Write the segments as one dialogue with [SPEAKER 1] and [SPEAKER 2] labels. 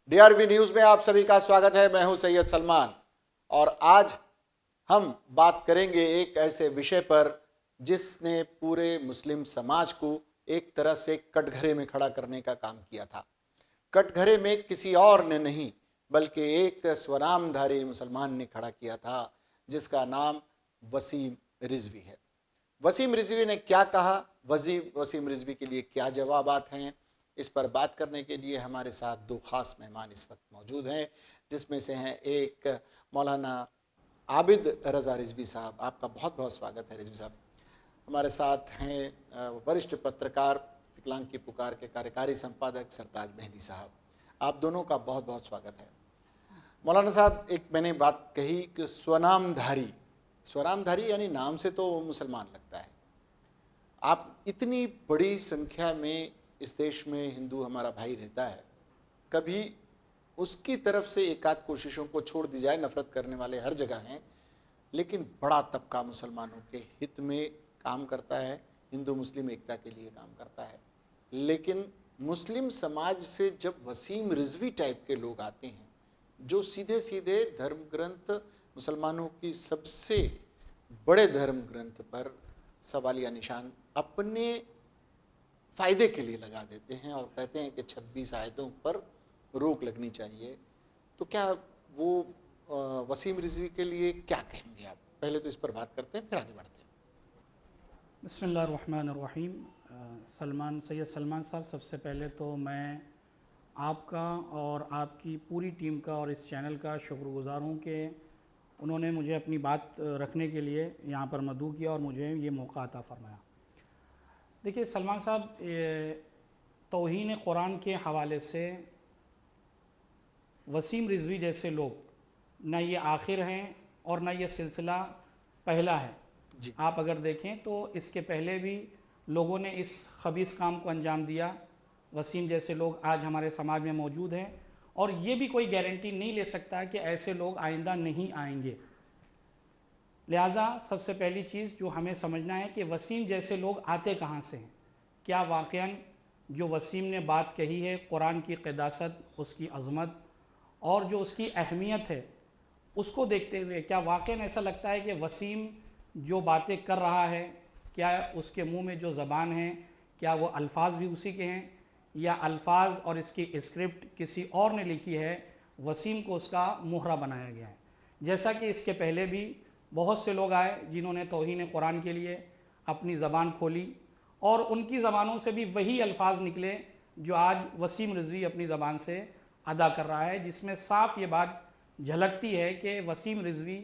[SPEAKER 1] DRV news में आप सभी का स्वागत है। मैं हूं सैयद सलमान और आज हम बात करेंगे एक ऐसे विषय पर जिसने पूरे मुस्लिम समाज को एक तरह से कटघरे में खड़ा करने का काम किया था। कटघरे में किसी और ने नहीं बल्कि एक स्वनामधारी मुसलमान ने खड़ा किया था जिसका नाम वसीम रिजवी है। वसीम रिजवी ने क्या कहा, वसीम रिजवी के लिए क्या जवाबात हैं, इस पर बात करने के लिए हमारे साथ दो खास मेहमान इस वक्त मौजूद हैं, जिसमें से हैं एक मौलाना आबिद रजा रिजवी साहब। आपका बहुत बहुत स्वागत है रिजवी साहब। हमारे साथ हैं वरिष्ठ पत्रकार विकलांग की पुकार के कार्यकारी संपादक सरताज मेहदी साहब। आप दोनों का बहुत बहुत स्वागत है। मौलाना साहब, एक मैंने बात कही कि स्वनामधारी यानी नाम से तो मुसलमान लगता है। आप इतनी बड़ी संख्या में इस देश में हिंदू हमारा भाई रहता है, कभी उसकी तरफ से एकाध कोशिशों को छोड़ दी जाए, नफरत करने वाले हर जगह हैं, लेकिन बड़ा तबका मुसलमानों के हित में काम करता है, हिंदू मुस्लिम एकता के लिए काम करता है। लेकिन मुस्लिम समाज से जब वसीम रिजवी टाइप के लोग आते हैं जो सीधे सीधे धर्म ग्रंथ, मुसलमानों की सबसे बड़े धर्म ग्रंथ पर सवालिया निशान अपने फायदे के लिए लगा देते हैं और कहते हैं कि 26 आयतों पर रोक लगनी चाहिए, तो क्या वो वसीम रिजवी के लिए क्या कहेंगे आप? पहले तो इस पर बात करते हैं, फिर आगे बढ़ते हैं।
[SPEAKER 2] बिस्मिल्लाहिर्रहमानिर्रहीम। सैयद सलमान साहब, सबसे पहले तो मैं आपका और आपकी पूरी टीम का और इस चैनल का शुक्रगुजार हूँ कि उन्होंने मुझे अपनी बात रखने के लिए यहाँ पर मदऊ किया और मुझे ये मौका अता फरमाया। देखिए सलमान साहब, तौहीन कुरान के हवाले से वसीम रिजवी जैसे लोग न ये आखिर हैं और न ये सिलसिला पहला है।
[SPEAKER 1] जी।
[SPEAKER 2] आप अगर देखें तो इसके पहले भी लोगों ने इस खबीस काम को अंजाम दिया। वसीम जैसे लोग आज हमारे समाज में मौजूद हैं और ये भी कोई गारंटी नहीं ले सकता कि ऐसे लोग आइंदा नहीं आएंगे। लिहाजा सबसे पहली चीज़ जो हमें समझना है कि वसीम जैसे लोग आते कहाँ से हैं। क्या वाक़यान जो वसीम ने बात कही है, कुरान की क़दासत, उसकी अज़मत और जो उसकी अहमियत है, उसको देखते हुए क्या वाक़यान ऐसा लगता है कि वसीम जो बातें कर रहा है, क्या उसके मुंह में जो ज़बान है, क्या वो अल्फाज भी उसी के हैं या अल्फाज और इसकी स्क्रिप्ट किसी और ने लिखी है, वसीम को उसका मोहरा बनाया गया है। जैसा कि इसके पहले भी बहुत से लोग आए जिन्होंने तौहीन कुरान के लिए अपनी ज़बान खोली और उनकी ज़बानों से भी वही अल्फाज निकले जो आज वसीम रिजवी अपनी ज़बान से अदा कर रहा है, जिसमें साफ ये बात झलकती है कि वसीम रिजवी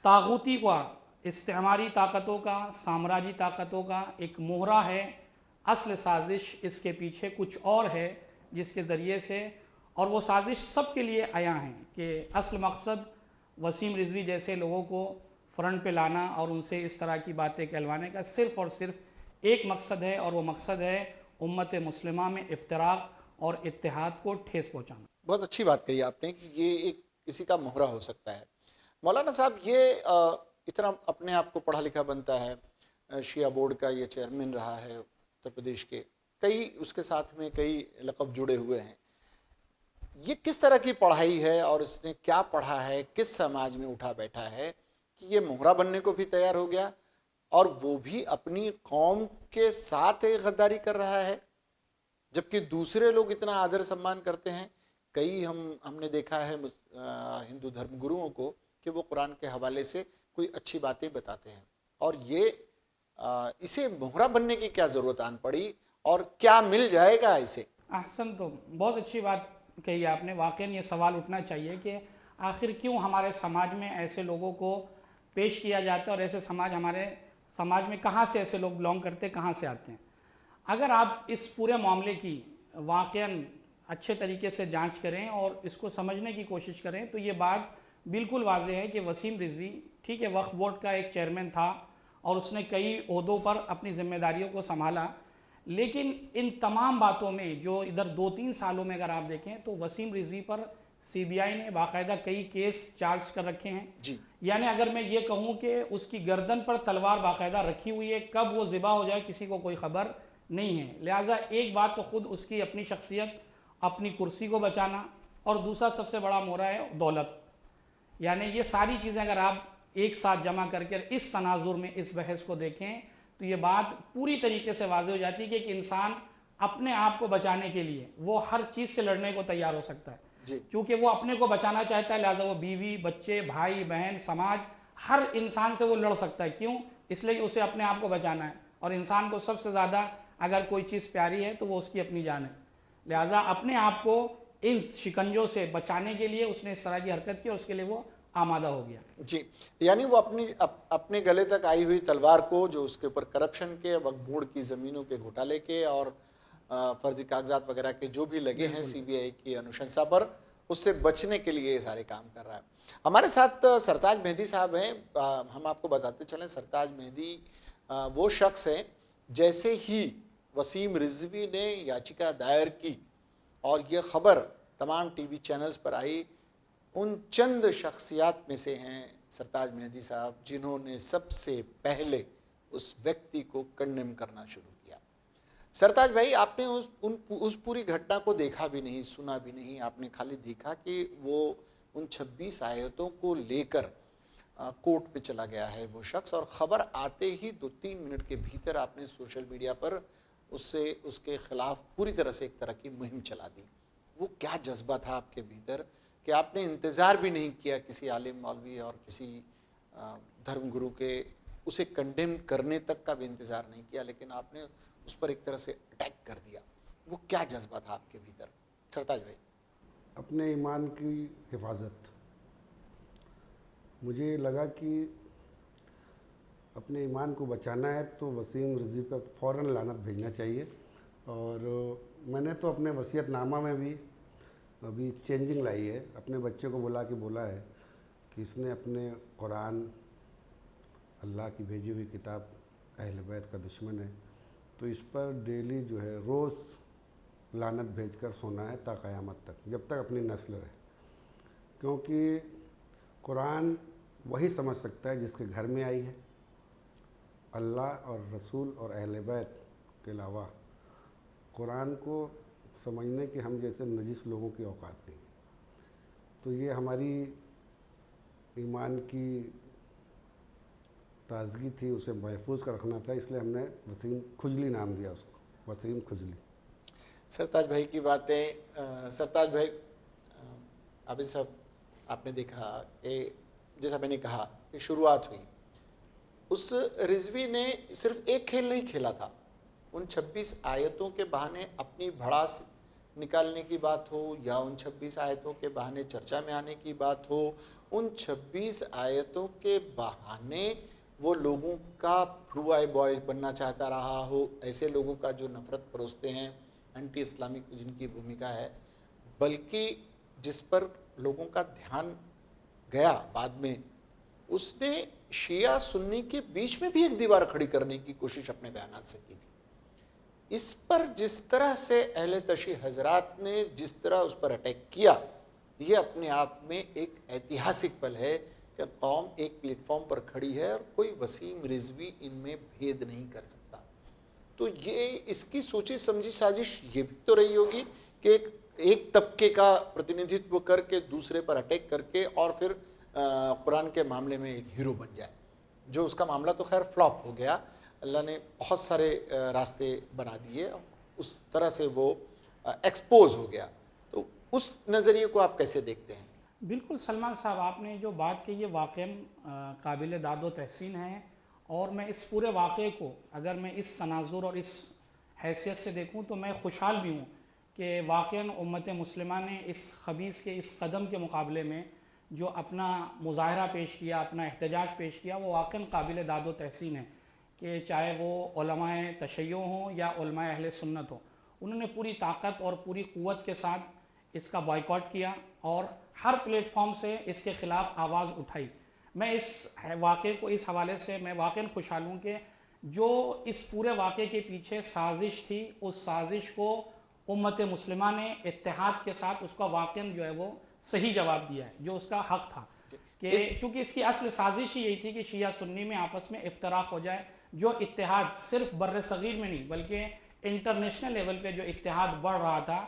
[SPEAKER 2] तागूती का, इस्तेमारी ताकतों का, साम्राज्य ताकतों का एक मोहरा है। असल साजिश इसके पीछे कुछ और है जिसके ज़रिए से, और वो साजिश सब के लिए आया है कि असल मकसद वसीम रिजवी जैसे लोगों को फ्रंट पे लाना और उनसे इस तरह की बातें कहलवाने का सिर्फ़ और सिर्फ एक मकसद है, और वो मकसद है उम्मत मुस्लिमा में इफ्तराक और इत्तेहाद को ठेस पहुँचाना।
[SPEAKER 1] बहुत अच्छी बात कही आपने कि ये एक किसी का मोहरा हो सकता है। मौलाना साहब, ये इतना अपने आप को पढ़ा लिखा बनता है, शिया बोर्ड का ये चेयरमैन रहा है उत्तर प्रदेश के, कई उसके साथ में कई लक़ब जुड़े हुए हैं। ये किस तरह की पढ़ाई है और इसने क्या पढ़ा है, किस समाज में उठा बैठा है कि ये मोहरा बनने को भी तैयार हो गया और वो भी अपनी कौम के साथ गद्दारी कर रहा है, जबकि दूसरे लोग इतना आदर सम्मान करते हैं। कई हमने देखा है हिंदू धर्म गुरुओं को कि वो कुरान के हवाले से कोई अच्छी बातें बताते हैं, और ये इसे मोहरा बनने की क्या जरूरत आन पड़ी और क्या मिल जाएगा इसे?
[SPEAKER 2] अहसन, तो बहुत अच्छी बात कही आपने। वाकई ये सवाल उठना चाहिए कि आखिर क्यों हमारे समाज में ऐसे लोगों को पेश किया जाता है और ऐसे हमारे समाज में कहाँ से ऐसे लोग बिलोंग करते, कहाँ से आते हैं। अगर आप इस पूरे मामले की वाकई अच्छे तरीके से जांच करें और इसको समझने की कोशिश करें तो ये बात बिल्कुल वाज़ेह है कि वसीम रिजवी, ठीक है, वक्फ बोर्ड का एक चेयरमैन था और उसने कई ओहदों पर अपनी जिम्मेदारियों को संभाला, लेकिन इन तमाम बातों में जो इधर 2-3 सालों में अगर आप देखें तो वसीम रिजवी पर सीबीआई ने बाकायदा कई केस चार्ज कर रखे हैं
[SPEAKER 1] जी।
[SPEAKER 2] यानी अगर मैं ये कहूँ कि उसकी गर्दन पर तलवार बाकायदा रखी हुई है, कब वो ज़िबा हो जाए किसी को कोई ख़बर नहीं है। लिहाजा एक बात तो खुद उसकी अपनी शख्सियत अपनी कुर्सी को बचाना, और दूसरा सबसे बड़ा मोहरा है दौलत। यानी ये सारी चीज़ें अगर आप एक साथ जमा करके इस तनाजुर में इस बहस को देखें तो ये बात पूरी तरीके से वाज़ेह हो जाती है कि एक इंसान अपने आप को बचाने के लिए वो हर चीज़ से लड़ने को तैयार हो सकता है।
[SPEAKER 1] जी
[SPEAKER 2] क्योंकि वो अपने को बचाना चाहता है, लिहाजा वो बीवी, बच्चे, भाई बहन, समाज, हर इंसान से वो लड़ सकता है। क्यों? इसलिए कि उसे अपने आप को बचाना है, और इंसान को सबसे ज़्यादा अगर कोई चीज़ प्यारी है तो वो उसकी अपनी जान है। लिहाजा अपने आप को इन शिकंजों से बचाने के लिए उसने इस तरह की हरकत की और उसके लिए वो आमादा हो गया।
[SPEAKER 1] जी, यानी वो अपने गले तक आई हुई तलवार को, जो उसके ऊपर करप्शन के, वक्फ बोर्ड की ज़मीनों के घोटाले के और फर्जी कागजात वगैरह के जो भी लगे हैं सीबीआई की अनुशंसा पर, उससे बचने के लिए ये सारे काम कर रहा है। हमारे साथ सरताज मेहदी साहब हैं। हम आपको बताते चलें, सरताज मेहदी वो शख्स हैं, जैसे ही वसीम रिजवी ने याचिका दायर की और ये खबर तमाम टीवी चैनल्स पर आई, उन चंद शख्सियात में से हैं सरताज मेहदी साहब, जिन्होंने सबसे पहले उस व्यक्ति को कंडेम करना शुरू किया। सरताज भाई, आपने उस पूरी घटना को देखा भी नहीं, सुना भी नहीं, आपने खाली देखा कि वो उन 26 आयतों को लेकर कोर्ट पे चला गया है वो शख्स, और खबर आते ही 2-3 मिनट के भीतर आपने सोशल मीडिया पर उससे उसके खिलाफ पूरी तरह से एक तरह की मुहिम चला दी। वो क्या जज्बा था आपके भीतर कि आपने इंतज़ार भी नहीं किया किसी आलिम मौलवी और किसी धर्मगुरु के उसे कंडेम करने तक का भी इंतज़ार नहीं किया, लेकिन आपने उस पर एक तरह से अटैक कर दिया? वो क्या जज्बा था आपके भीतर सरताज भाई?
[SPEAKER 3] अपने ईमान की हिफाजत। मुझे लगा कि अपने ईमान को बचाना है तो वसीम रिजवी पर फ़ौरन लानत भेजना चाहिए। और मैंने तो अपने वसीयतनामा में भी अभी चेंजिंग लाई है। अपने बच्चे को बोला है कि इसने अपने कुरान, अल्लाह की भेजी हुई किताब, अहले बैत का दुश्मन है, तो इस पर डेली जो है रोज़ लानत भेजकर सोना है ता क़यामत तक, जब तक अपनी नस्ल रहे। क्योंकि कुरान वही समझ सकता है जिसके घर में आई है। अल्लाह और रसूल और अहले बैत के अलावा कुरान को समझने के हम जैसे नजिस लोगों की औकात नहीं। तो ये हमारी ईमान की ताजगी थी, उसे महफूज कर रखना था, इसलिए हमने वसीम खुजली नाम दिया उसको, वसीम खुजली।
[SPEAKER 1] सरताज भाई की बातें, सरताज भाई, अभी सब आपने देखा कि जैसा मैंने कहा कि शुरुआत हुई, उस रिजवी ने सिर्फ एक खेल नहीं खेला था। उन 26 आयतों के बहाने अपनी भड़ास निकालने की बात हो, या उन 26 आयतों के बहाने चर्चा में आने की बात हो, उन 26 आयतों के बहाने वो लोगों का फ्लू आई बॉय बनना चाहता रहा हो, ऐसे लोगों का जो नफरत परोसते हैं, एंटी इस्लामिक जिनकी भूमिका है, बल्कि जिस पर लोगों का ध्यान गया बाद में, उसने शिया सुन्नी के बीच में भी एक दीवार खड़ी करने की कोशिश अपने बयानात से की थी। इस पर जिस तरह से अहले तशी हजरात ने जिस तरह उस पर अटैक किया, ये अपने आप में एक ऐतिहासिक पल है कि कौम एक प्लेटफॉर्म पर खड़ी है और कोई वसीम रिजवी इनमें भेद नहीं कर सकता। तो ये इसकी सोची समझी साजिश ये भी तो रही होगी कि एक तबके का प्रतिनिधित्व करके दूसरे पर अटैक करके और फिर कुरान के मामले में एक हीरो बन जाए, जो उसका मामला तो खैर फ्लॉप हो गया। अल्लाह ने बहुत सारे रास्ते बना दिए, उस तरह से वो एक्सपोज हो गया। तो उस नज़रिए को आप कैसे देखते हैं?
[SPEAKER 2] बिल्कुल सलमान साहब, आपने जो बात की ये वाक़ई काबिल दादो तहसीन है, और मैं इस पूरे वाक़े को अगर मैं इस तनाजुर और इस हैसियत से देखूं तो मैं खुशहाल भी हूं कि वाक़ई उम्मत मुस्लिमा ने इस खबीस के इस कदम के मुकाबले में जो अपना मुज़ाहरा पेश किया, अपना एहतजाज पेश किया, वो वाक़ई काबिल दादो तहसीन है कि चाहे वो उलमाए तशय्यो हों या उलमाए अहले सुन्नत हो, उन्होंने पूरी ताकत और पूरी क़ुव्वत के साथ इसका बॉयकॉट किया और हर प्लेटफॉर्म से इसके ख़िलाफ़ आवाज़ उठाई। मैं इस वाक़े को इस हवाले से मैं वाक़ई खुशहाल हूँ कि जो इस पूरे वाक़े के पीछे साजिश थी, उस साजिश को उम्मत मुस्लिमा ने इत्तेहाद के साथ उसका वाक़ई जो है वो सही जवाब दिया है, जो उसका हक़ था। कि चूँकि इसकी असल साजिश ही यही थी कि शिया सुन्नी में आपस में इफ्तराक हो जाए, जो इत्तेहाद सिर्फ बर्र सगीर में नहीं बल्कि इंटरनेशनल लेवल पे जो इत्तेहाद बढ़ रहा था,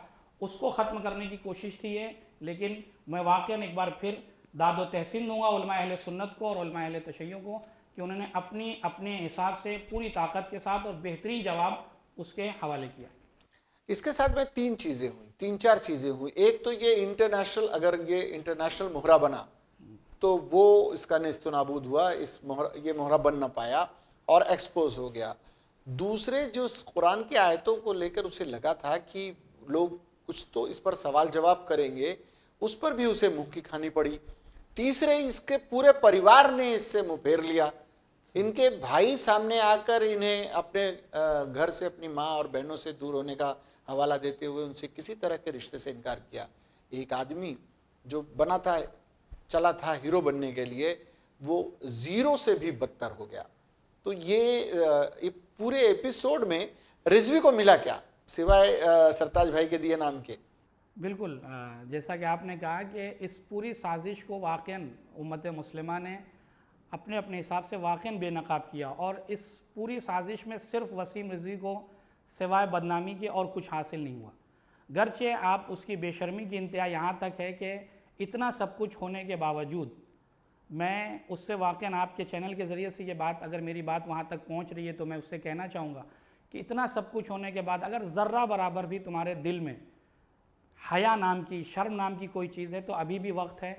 [SPEAKER 2] उसको ख़त्म करने की कोशिश की है। लेकिन मैं वाक़ई एक बार फिर दाद व तहसीन दूंगा उलमा अहले सुन्नत को और उलमा अहले तशय्युं को कि उन्होंने अपने हिसाब से पूरी ताकत के साथ और बेहतरीन जवाब उसके हवाले किया।
[SPEAKER 1] इसके साथ में तीन चार चीजें हुई। एक तो ये इंटरनेशनल, अगर ये इंटरनेशनल मोहरा बना तो वो इसका नेस्तो नाबूद हुआ, ये मोहरा बन ना पाया और एक्सपोज हो गया। दूसरे, जो कुरान की आयतों को लेकर उसे लगा था कि लोग कुछ तो इस पर सवाल जवाब करेंगे, उस पर भी उसे मुंह की खानी पड़ी। तीसरे, इसके पूरे परिवार ने इससे मुंह फेर लिया। इनके भाई सामने आकर इन्हें अपने घर से, अपनी माँ और बहनों से दूर होने का हवाला देते हुए उनसे किसी तरह के रिश्ते से इनकार किया। एक आदमी जो बना था, चला था हीरो बनने के लिए, वो जीरो से भी बदतर हो गया। तो ये पूरे एपिसोड में रिजवी को मिला क्या, सिवाय सरताज भाई के दिए नाम के?
[SPEAKER 2] बिल्कुल, जैसा कि आपने कहा कि इस पूरी साजिश को वाक़ई उम्मत मुस्लिमा ने अपने अपने हिसाब से वाक़ई बेनकाब किया और इस पूरी साजिश में सिर्फ वसीम रिजवी को सिवाय बदनामी के और कुछ हासिल नहीं हुआ। गरचे आप उसकी बेशर्मी की इंतहा यहाँ तक है कि इतना सब कुछ होने के बावजूद मैं उससे वाक़ई आपके चैनल के ज़रिए से ये बात, अगर मेरी बात वहाँ तक पहुँच रही है तो मैं उससे कहना चाहूँगा कि इतना सब कुछ होने के बाद अगर ज़र्रा बराबर भी तुम्हारे दिल में हया नाम की, शर्म नाम की कोई चीज़ है तो अभी भी वक्त है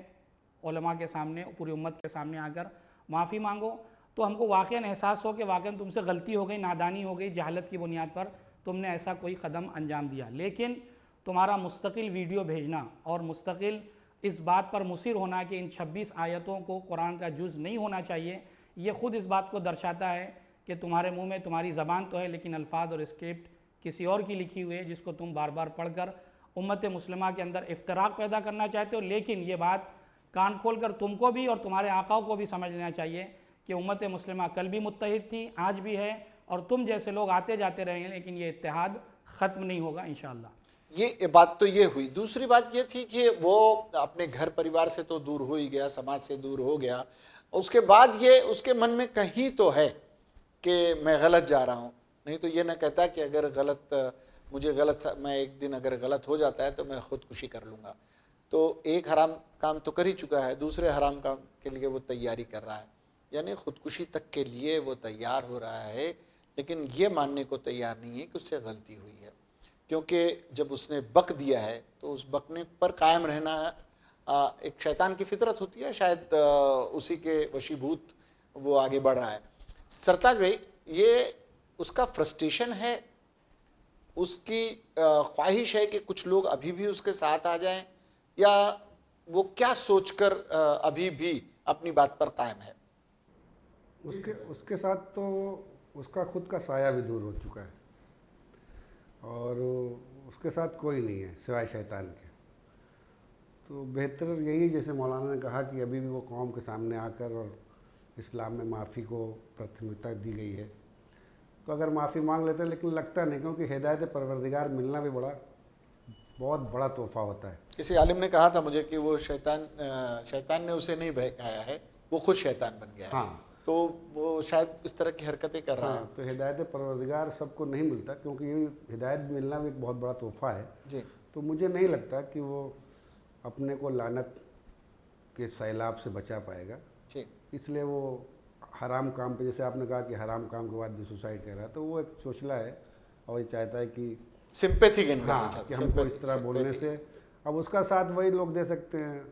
[SPEAKER 2] उलमा के सामने, पूरी उम्मत के सामने आकर माफ़ी मांगो। तो हमको वाक़ई एहसास हो कि वाक़ई तुमसे गलती हो गई, नादानी हो गई, जहालत की बुनियाद पर तुमने ऐसा कोई कदम अंजाम दिया। लेकिन तुम्हारा मुस्तकिल वीडियो भेजना और मुस्तकिल इस बात पर मुसिर होना कि इन 26 आयतों को कुरान का जुज़ नहीं होना चाहिए, ये ख़ुद इस बात को दर्शाता है कि तुम्हारे मुंह में तुम्हारी ज़बान तो है लेकिन अल्फाज और स्क्रिप्ट किसी और की लिखी हुई है, जिसको तुम बार बार पढ़कर उम्मत मुस्लिमा के अंदर इफ्तराक पैदा करना चाहते हो। लेकिन ये बात कान खोल कर तुमको भी और तुम्हारे आकाओं को भी समझ लेना चाहिए कि उम्मत मुस्लिमा कल भी मुत्तहिद थी, आज भी है, और तुम जैसे लोग आते जाते रहे हैं, लेकिन ये इत्तेहाद ख़त्म नहीं होगा इंशाअल्लाह।
[SPEAKER 1] ये बात तो ये हुई। दूसरी बात ये थी कि वो अपने घर परिवार से तो दूर हो ही गया, समाज से दूर हो गया, उसके बाद ये उसके मन में कहीं तो है कि मैं गलत जा रहा हूँ। नहीं तो ये ना कहता कि अगर मैं एक दिन अगर गलत हो जाता है तो मैं खुदकुशी कर लूँगा। तो एक हराम काम तो कर ही चुका है, दूसरे हराम काम के लिए वो तैयारी कर रहा है, यानी खुदकुशी तक के लिए वो तैयार हो रहा है, लेकिन ये मानने को तैयार नहीं है कि उससे गलती हुई है। क्योंकि जब उसने बक दिया है तो उस बकने पर कायम रहना एक शैतान की फितरत होती है, शायद उसी के वशीभूत वो आगे बढ़ रहा है। सरताज भाई, ये उसका फ्रस्ट्रेशन है, उसकी ख्वाहिश है कि कुछ लोग अभी भी उसके साथ आ जाएं, या वो क्या सोचकर अभी भी अपनी बात पर कायम है?
[SPEAKER 3] उसके साथ तो उसका खुद का साया भी दूर हो चुका है और उसके साथ कोई नहीं है सिवाय शैतान के। तो बेहतर यही, जैसे मौलाना ने कहा कि अभी भी वो कौम के सामने आकर और इस्लाम में माफ़ी को प्राथमिकता दी गई है, तो अगर माफ़ी मांग लेते हैं, लेकिन लगता नहीं, क्योंकि हिदायत परवरदिगार मिलना भी बहुत बड़ा तोहफा होता है।
[SPEAKER 1] किसी आलिम ने कहा था मुझे कि वो शैतान ने उसे नहीं बहकाया है, वो खुद शैतान बन गया है।
[SPEAKER 3] हाँ,
[SPEAKER 1] तो वो शायद इस तरह की हरकतें कर रहा है।
[SPEAKER 3] तो हिदायत परवरदिगार सबको नहीं मिलता, क्योंकि ये हिदायत मिलना भी एक बहुत बड़ा तोहफा है
[SPEAKER 1] जी।
[SPEAKER 3] तो मुझे नहीं लगता कि वो अपने को लानत के सैलाब से बचा पाएगा।
[SPEAKER 1] जी।
[SPEAKER 3] इसलिए वो हराम काम पे, जैसे आपने कहा कि हराम काम के बाद भी सुसाइड कर रहा है, तो वो एक चोचला है और ये चाहता है कि
[SPEAKER 1] सिंपैथी गेन करना
[SPEAKER 3] हाँ,
[SPEAKER 1] चाहते
[SPEAKER 3] कि हमको इस तरह बोलने से अब उसका साथ वही लोग दे सकते हैं।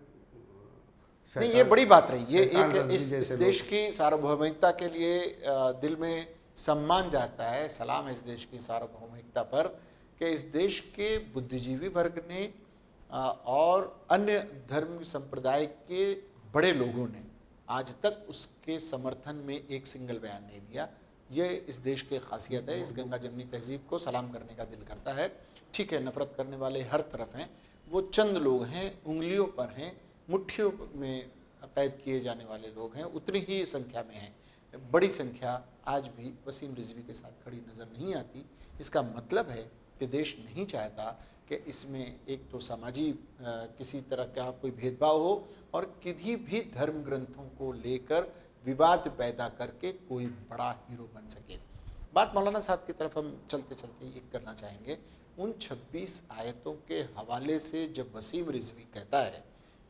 [SPEAKER 1] नहीं, ये बड़ी बात रही, ये
[SPEAKER 3] शैतान
[SPEAKER 1] एक
[SPEAKER 3] रज़ी
[SPEAKER 1] इस
[SPEAKER 3] जैसे
[SPEAKER 1] देश की सार्वभौमिकता के लिए दिल में सम्मान जाता है, सलाम है इस देश की सार्वभौमिकता पर, कि इस देश के बुद्धिजीवी वर्ग ने और अन्य धर्म संप्रदाय के बड़े लोगों ने आज तक उसके समर्थन में एक सिंगल बयान नहीं दिया। ये इस देश की खासियत है। इस गंगा जमनी तहजीब को सलाम करने का दिल करता है। ठीक है, नफरत करने वाले हर तरफ हैं, वो चंद लोग हैं, उंगलियों पर हैं, मुट्ठियों में कैद किए जाने वाले लोग हैं, उतनी ही संख्या में हैं। बड़ी संख्या आज भी वसीम रिजवी के साथ खड़ी नज़र नहीं आती। इसका मतलब है कि देश नहीं चाहता कि इसमें एक तो समाजी किसी तरह का कोई भेदभाव हो और किसी भी धर्म ग्रंथों को लेकर विवाद पैदा करके कोई बड़ा हीरो बन सके। बात मौलाना साहब की तरफ हम चलते चलते ये करना चाहेंगे, उन 26 आयतों के हवाले से जब वसीम रिजवी कहता है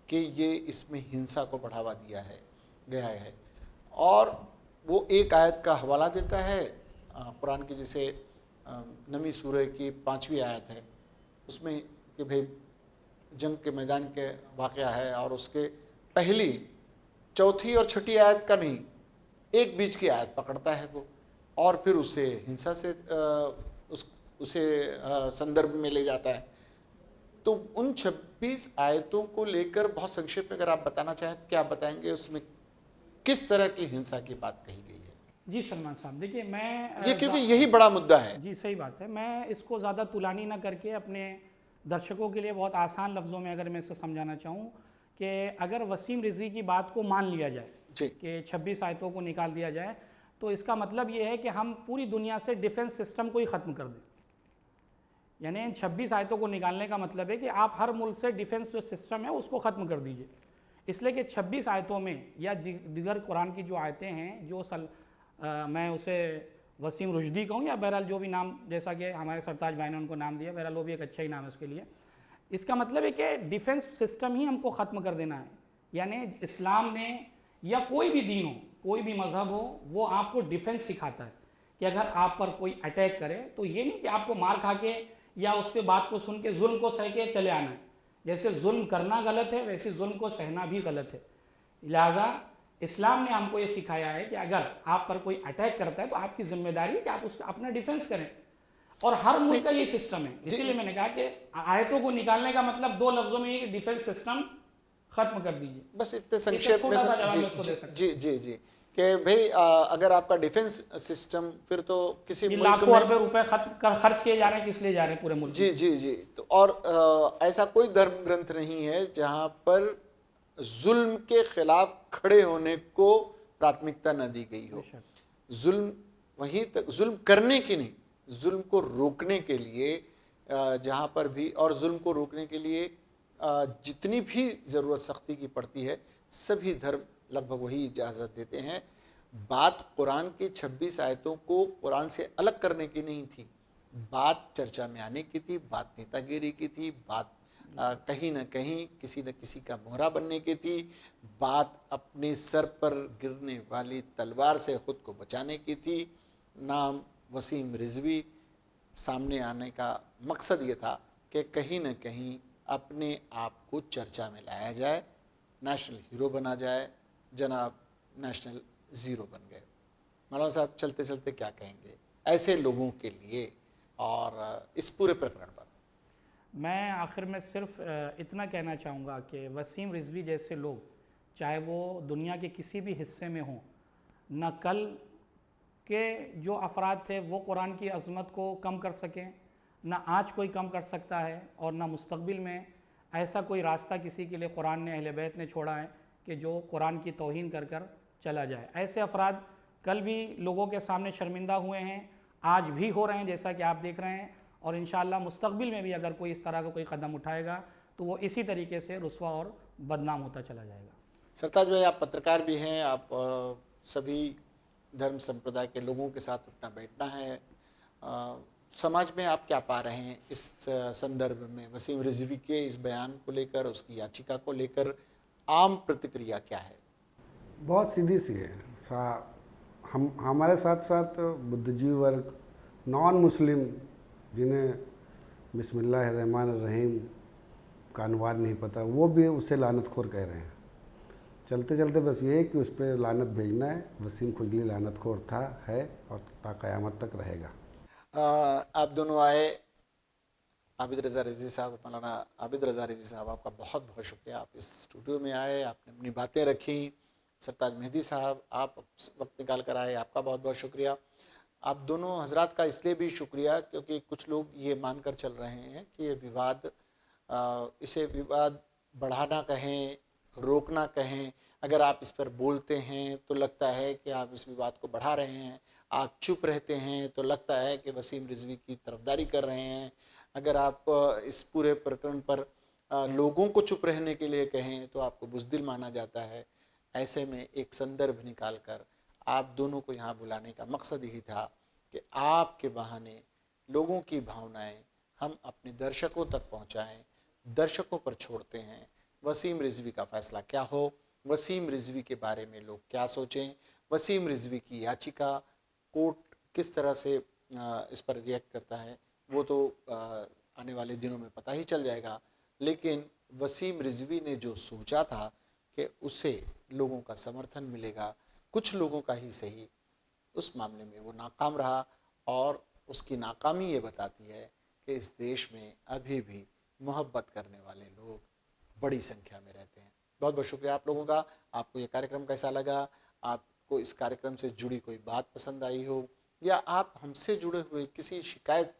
[SPEAKER 1] कि ये इसमें हिंसा को बढ़ावा दिया है गया है, और वो एक आयत का हवाला देता है कुरान की, जिसे नमी सूरह की 5वीं आयत है, उसमें कि भाई जंग के मैदान के वाक़या है, और उसके पहली, चौथी और छठी आयत का नहीं, एक बीच की आयत पकड़ता है वो, और फिर उसे हिंसा से उसे संदर्भ में ले जाता है। तो उन 26 आयतों को लेकर बहुत संक्षेप में अगर आप बताना चाहें तो क्या बताएंगे, उसमें किस तरह की हिंसा की बात कही गई है?
[SPEAKER 2] जी सलमान साहब, देखिए मैं
[SPEAKER 1] ये क्योंकि यही बड़ा मुद्दा है।
[SPEAKER 2] जी सही बात है। मैं इसको ज़्यादा तुलानी ना करके अपने दर्शकों के लिए बहुत आसान लफ्ज़ों में अगर मैं इसको समझाना चाहूँ कि अगर वसीम रिजवी की बात को मान लिया जाए
[SPEAKER 1] जी
[SPEAKER 2] कि 26 आयतों को निकाल दिया जाए, तो इसका मतलब ये है कि हम पूरी दुनिया से डिफेंस सिस्टम को ही ख़त्म कर दें। यानी इन 26 आयतों को निकालने का मतलब है कि आप हर मुल्क से डिफेंस जो सिस्टम है उसको ख़त्म कर दीजिए। इसलिए कि 26 आयतों में या दिगर कुरान की जो आयतें हैं, जो मैं उसे वसीम रुश्दी कहूँ या बहरहाल जो भी नाम, जैसा कि हमारे सरताज भाई ने उनको नाम दिया, बहरहाल वो भी एक अच्छा ही नाम है उसके लिए। इसका मतलब है कि डिफेंस सिस्टम ही हमको ख़त्म कर देना है। यानी इस्लाम ने, या कोई भी दीन हो, कोई भी मज़हब हो, वो आपको डिफेंस सिखाता है कि अगर आप पर कोई अटैक करे तो ये नहीं कि आपको मार खा के या उसके बात को सुन के जुल्म को सह के चले आना है। जैसे जुल्म करना गलत है, वैसे जुल्म को सहना भी गलत है। लिहाजा इस्लाम ने हमको ये सिखाया है कि अगर आप पर कोई अटैक करता है तो आपकी जिम्मेदारी है कि आप उसका अपना डिफेंस करें, और हर मुल्क का ये सिस्टम है। इसीलिए मैंने कहा कि आयतों को निकालने का मतलब 2 लफ्जों में ये डिफेंस सिस्टम खत्म कर दीजिए।
[SPEAKER 1] बस इतने संक्षेप में
[SPEAKER 2] छोटा सा जवाब
[SPEAKER 1] जी
[SPEAKER 2] मैं उसको दे सकता हूं।
[SPEAKER 1] जी जी जी कि भाई अगर आपका डिफेंस सिस्टम, फिर तो किसी
[SPEAKER 2] ये
[SPEAKER 1] मुल्क
[SPEAKER 2] लाखों
[SPEAKER 1] में
[SPEAKER 2] अरबों रुपए खर्च किए जा रहे हैं, किस लिए जा रहे हैं पूरे मुल्क
[SPEAKER 1] जी
[SPEAKER 2] में।
[SPEAKER 1] जी जी तो और ऐसा कोई धर्म ग्रंथ नहीं है जहां पर जुल्म के खिलाफ खड़े होने को प्राथमिकता न दी गई हो।
[SPEAKER 2] बेशक।
[SPEAKER 1] जुल्म वहीं तक, जुल्म करने की नहीं, जुल्म को रोकने के लिए जहां पर भी, और जुल्म को रोकने के लिए जितनी भी ज़रूरत सख्ती की पड़ती है, सभी धर्म लगभग वही इजाज़त देते हैं। बात कुरान की 26 आयतों को कुरान से अलग करने की नहीं थी, बात चर्चा में आने की थी, बात नेतागिरी की थी, बात कहीं ना कहीं किसी न किसी का मोहरा बनने की थी, बात अपने सर पर गिरने वाली तलवार से खुद को बचाने की थी। नाम वसीम रिजवी सामने आने का मकसद ये था कि कहीं न कहीं अपने आप को चर्चा में लाया जाए, नेशनल हीरो बना जाए। जनाब नेशनल ज़ीरो बन गए। मौलाना साहब चलते चलते क्या कहेंगे ऐसे लोगों के लिए और इस पूरे प्रकरण पर?
[SPEAKER 2] मैं आखिर में सिर्फ इतना कहना चाहूँगा कि वसीम रिजवी जैसे लोग, चाहे वो दुनिया के किसी भी हिस्से में हों, न कल के जो अफराद थे वो कुरान की अज़मत को कम कर सकें, न आज कोई कम कर सकता है, और न मुस्तक़बिल में ऐसा कोई रास्ता किसी के लिए कुरान ने, अहले बैत ने छोड़ा है कि जो कुरान की तौहीन कर कर चला जाए। ऐसे अफराद कल भी लोगों के सामने शर्मिंदा हुए हैं, आज भी हो रहे हैं जैसा कि आप देख रहे हैं, और इंशाअल्लाह मुस्तक़बिल में भी अगर कोई इस तरह का कोई कदम उठाएगा तो वो इसी तरीके से रुस्वा और बदनाम होता चला जाएगा।
[SPEAKER 1] सरताज भाई, आप पत्रकार भी हैं, आप सभी धर्म संप्रदाय के लोगों के साथ उठना बैठना है। समाज में आप क्या पा रहे हैं इस संदर्भ में, वसीम रिजवी के इस बयान को लेकर, उसकी याचिका को लेकर आम प्रतिक्रिया क्या है?
[SPEAKER 3] बहुत सीधी सी है। हम हमारे साथ साथ बुद्धिजीवी वर्ग, नॉन मुस्लिम, जिन्हें बिस्मिल्लाहिर्रहमानिर्रहीम का अनुवाद नहीं पता, वो भी उसे लानतखोर कह रहे हैं। चलते चलते बस ये है कि उस पर लानत भेजना है। वसीम खुजली लानतखोर था, है और ता क़यामत तक रहेगा।
[SPEAKER 1] आप दोनों आए, आबिद रज़ा रिजवी साहब, मौलाना आबिद रज़ा रिजवी साहब, आपका बहुत बहुत शुक्रिया। आप इस स्टूडियो में आए, आपने अपनी बातें रखी। सरताज मेहदी साहब, आप वक्त निकाल कर आए, आपका बहुत बहुत शुक्रिया। आप दोनों हजरात का इसलिए भी शुक्रिया क्योंकि कुछ लोग ये मानकर चल रहे हैं कि ये विवाद, इसे विवाद बढ़ाना कहें, रोकना कहें, अगर आप इस पर बोलते हैं तो लगता है कि आप इस विवाद को बढ़ा रहे हैं, आप चुप रहते हैं तो लगता है कि वसीम रिजवी की तरफदारी कर रहे हैं, अगर आप इस पूरे प्रकरण पर लोगों को चुप रहने के लिए कहें तो आपको बुज़दिल माना जाता है। ऐसे में एक संदर्भ निकाल कर आप दोनों को यहाँ बुलाने का मकसद यही था कि आपके बहाने लोगों की भावनाएं हम अपने दर्शकों तक पहुंचाएं, दर्शकों पर छोड़ते हैं। वसीम रिजवी का फैसला क्या हो, वसीम रिजवी के बारे में लोग क्या सोचें, वसीम रिजवी की याचिका कोर्ट किस तरह से इस पर रिएक्ट करता है, वो तो आने वाले दिनों में पता ही चल जाएगा। लेकिन वसीम रिजवी ने जो सोचा था कि उसे लोगों का समर्थन मिलेगा, कुछ लोगों का ही सही, उस मामले में वो नाकाम रहा। और उसकी नाकामी ये बताती है कि इस देश में अभी भी मोहब्बत करने वाले लोग बड़ी संख्या में रहते हैं। बहुत बहुत शुक्रिया आप लोगों का। आपको ये कार्यक्रम कैसा लगा, आपको इस कार्यक्रम से जुड़ी कोई बात पसंद आई हो, या आप हमसे जुड़े हुए किसी शिकायत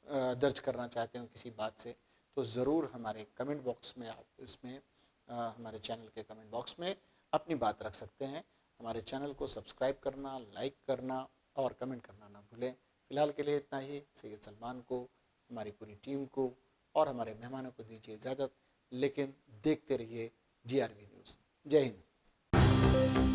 [SPEAKER 1] दर्ज करना चाहते हो किसी बात से, तो ज़रूर हमारे कमेंट बॉक्स में आप इसमें हमारे चैनल के कमेंट बॉक्स में अपनी बात रख सकते हैं। हमारे चैनल को सब्सक्राइब करना, लाइक करना और कमेंट करना ना भूलें। फ़िलहाल के लिए इतना ही। सैयद सलमान को, हमारी पूरी टीम को और हमारे मेहमानों को दीजिए इजाज़त, लेकिन देखते रहिए GRV न्यूज़। जय हिंद।